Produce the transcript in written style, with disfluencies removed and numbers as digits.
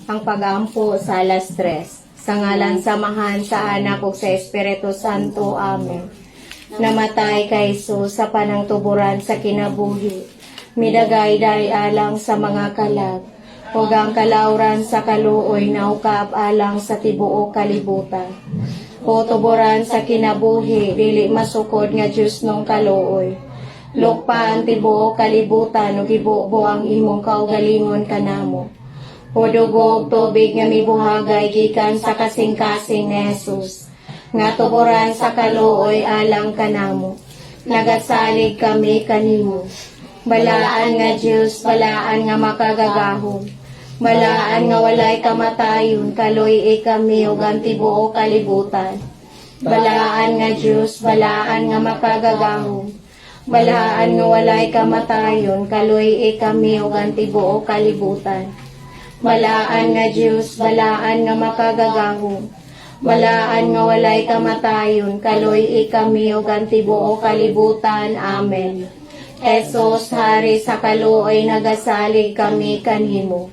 ang pag-aampo sa alas 3. Sa ngalan samahan sa anak ug sa Espiritu Santo. Amen. Namatay kay Jesus sa panangtuburan sa kinabuhi. Midagay-day alang sa mga kalag. Ug ang kalauran sa kaluoy naukab alang sa tibuok kalibutan. O tuburan sa kinabuhi, dili masukod nga Diyos nung kaluoy. Lukpa ang tibuok kalibutan ug ibubo ang imong kaugalingon kanamo. O dugo ug tubig nga mibuhagay gikan sa kasing-kasing ni Jesus. Nga tuburan sa kaluoy alang kanamo. Nagasalig kami kanimo. Balaan nga Diyos, balaan nga makagagahom. Balaan nga walay kamatayon, kaloy kami ug ang tibuok kalibutan. Balaan nga Diyos, balaan nga makagagahom. Balaan nga walay kamatayon, kaloy kami ug ang tibuok kalibutan. Balaan nga Diyos, balaan nga makagagahom. Balaan nga walay kamatayon, kaloy kami ug ang tibuok kalibutan. Amen. Jesus, Hari sa kaluoy, nagasalig kami kanimo.